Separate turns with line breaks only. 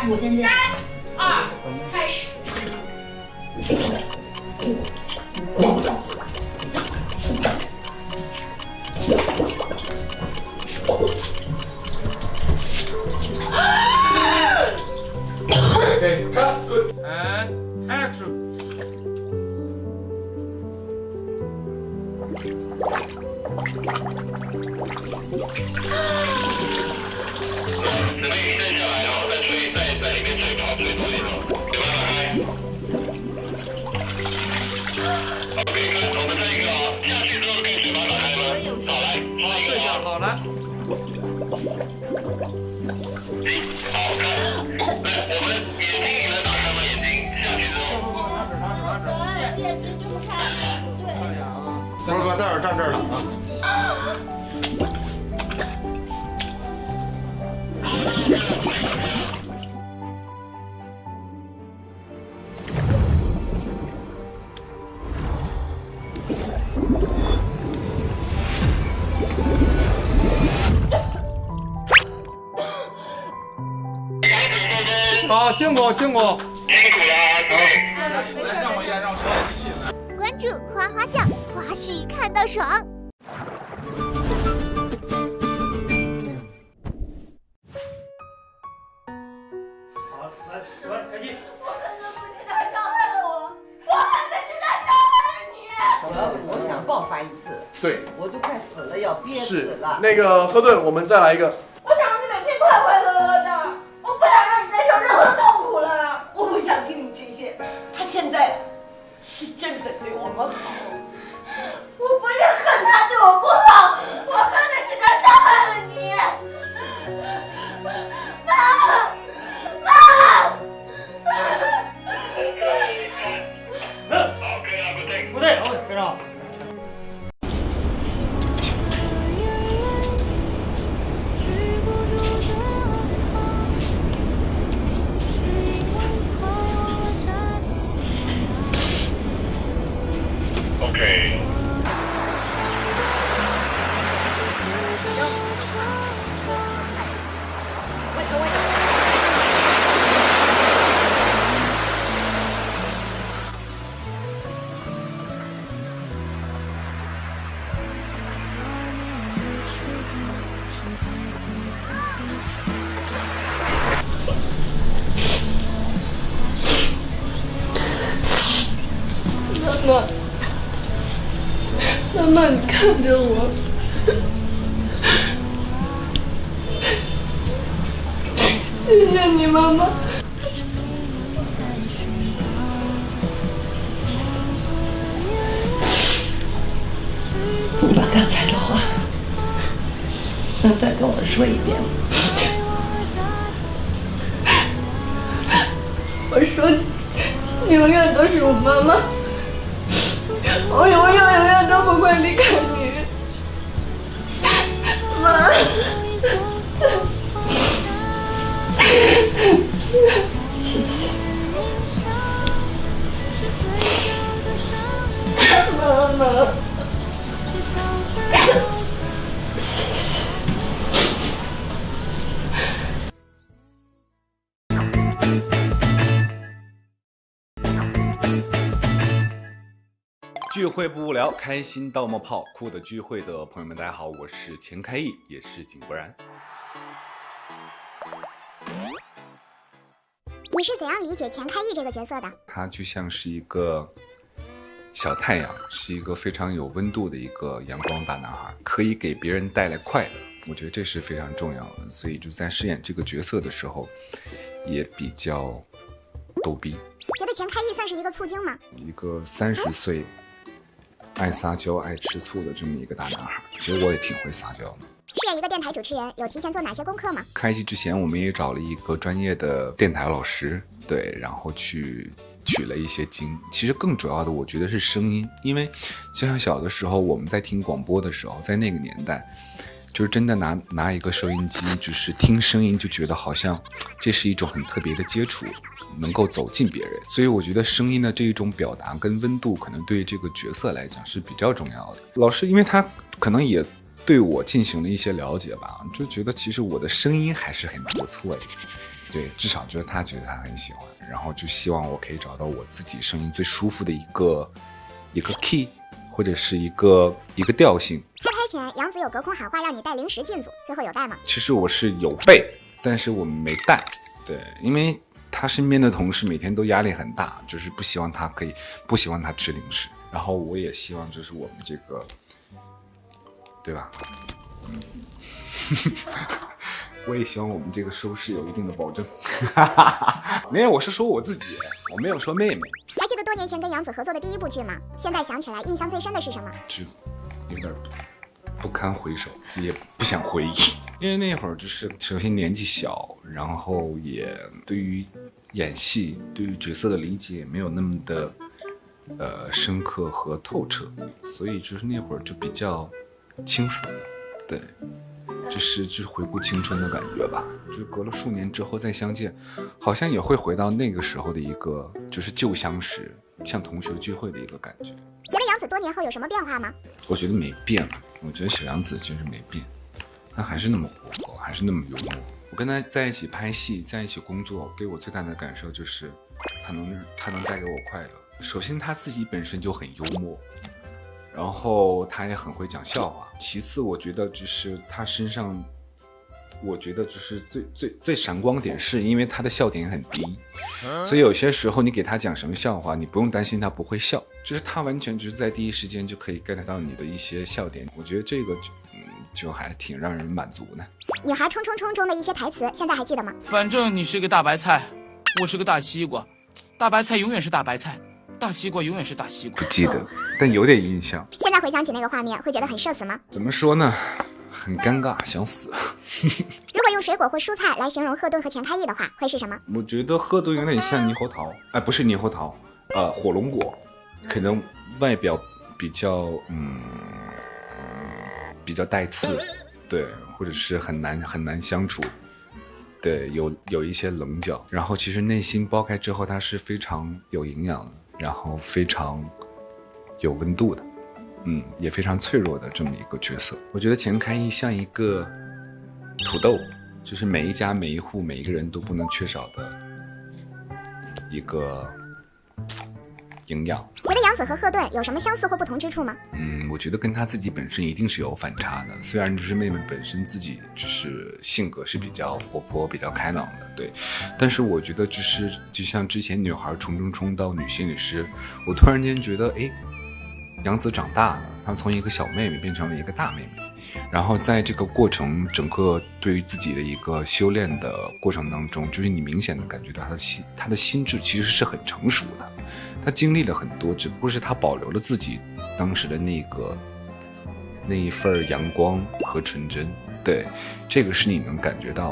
来，我先接。3、2，开始。
Okay, cut, good. And action.
准备一站下来，然后在里面吹跑吹多一点，嘴巴打开。OK， 看我们这一个下去之后可以嘴巴打开吗？好，来，画一个啊。
好来。
好看。来，我们眼睛也能打开吗？眼睛下去之后。
眼睛这么看。对。
等会儿哥，待会儿站这儿了啊。好，辛苦辛苦。
辛苦了，
让我验，让小野一起来。
关注花花酱，花絮看到爽。
好，来，吃饭，开机。
我恨得不知他伤害了我，我恨得知他伤害了你。
我想爆发一次，
对，
我都快死了，要憋死了。
那个赫顿，我们再来一个。
我想让你每天快快乐乐的，我不想让你再受任何痛苦了。
我不想听你这些，他现在是真的对我们好。
我不是恨他对我不好，我恨的是他伤害了你。妈，妈。
好，可以了，不对。
不对，好，非常好。
OK。
妈妈，你看着我。谢谢你，妈妈。
你把刚才的话能再跟我说一遍吗？
我说，你永远都是我妈妈，我永远都不会离开你，妈。妈妈。
聚会不无聊，开心到冒泡，酷的聚会的朋友们，大家好，我是钱开义，也是井柏然。
你是怎样理解钱开义这个角色的？
他就像是一个小太阳，是一个非常有温度的一个阳光大男孩，可以给别人带来快乐。我觉得这是非常重要的，所以就在饰演这个角色的时候，也比较逗逼。
觉得钱开义算是一个醋精吗？
一个30岁爱撒娇、爱吃醋的这么一个大男孩，其实我也挺会撒娇的。
饰演一个电台主持人，有提前做哪些功课吗？开
机之前，我们也找了一个专业的电台老师，对，然后去取了一些经。其实更主要的，我觉得是声音，因为就像小的时候我们在听广播的时候，在那个年代，就是真的拿一个收音机，就是听声音，就觉得好像这是一种很特别的接触。能够走进别人，所以我觉得声音的这一种表达跟温度可能对这个角色来讲是比较重要的。老师因为他可能也对我进行了一些了解吧，就觉得其实我的声音还是很不错的，对，至少就是他觉得他很喜欢，然后就希望我可以找到我自己声音最舒服的一个 key， 或者是一个调性。
开拍前，杨紫有隔空喊话让你带零食进组，最后有带吗？
其实我是有备，但是我没带。对，因为他身边的同事每天都压力很大，就是不希望他吃零食，然后我也希望就是我们这个，对吧？我也希望我们这个收视有一定的保证。没有，我是说我自己，我没有说妹妹。
还记得多年前跟杨紫合作的第一部剧吗？现在想起来，印象最深的是什么？
就有点不堪回首，也不想回忆。因为那会儿就是首先年纪小，然后也对于演戏、对于角色的理解也没有那么的深刻和透彻，所以就是那会儿就比较青涩，对。就是回顾青春的感觉吧，就是隔了数年之后再相见，好像也会回到那个时候的一个就是旧相识，像同学聚会的一个感觉。
觉得杨紫多年后有什么变化吗？
我觉得没变了，我觉得小杨紫就是没变，她还是那么活泼，还是那么幽默。我跟她在一起拍戏，在一起工作，给我最大的感受就是她能带给我快乐。首先她自己本身就很幽默。然后他也很会讲笑话。其次，我觉得就是他身上，我觉得就是最闪光点，是因为他的笑点很低，所以有些时候你给他讲什么笑话，你不用担心他不会笑，就是他完全就是在第一时间就可以 get 到你的一些笑点。我觉得这个就还挺让人满足的。
女孩冲冲冲中的一些台词，现在还记得吗？
反正你是个大白菜，我是个大西瓜，大白菜永远是大白菜。大西瓜永远是大西瓜。
不记得，但有点印象。
现在回想起那个画面，会觉得很社死吗？
怎么说呢？很尴尬，想死。
如果用水果或蔬菜来形容贺顿和钱开义的话，会是什么？
我觉得贺顿有点像猕猴桃，不是猕猴桃，火龙果，可能外表比较带刺，对，或者是很难相处。对，有一些棱角，然后其实内心剥开之后，它是非常有营养的，然后非常有温度的，也非常脆弱的这么一个角色。我觉得钱开义像一个土豆，就是每一家每一户每一个人都不能缺少的一个营养。
觉得杨紫和贺顿有什么相似或不同之处吗？
我觉得跟她自己本身一定是有反差的。虽然就是妹妹本身自己就是性格是比较活泼、比较开朗的，对，但是我觉得就像之前女孩冲到女心理师，我突然间觉得，杨紫长大了，她从一个小妹妹变成了一个大妹妹。然后在这个过程，整个对于自己的一个修炼的过程当中，就是你明显的感觉到她的心智其实是很成熟的，她经历了很多，只不过是她保留了自己当时的那一份阳光和纯真。对，这个是你能感觉到的。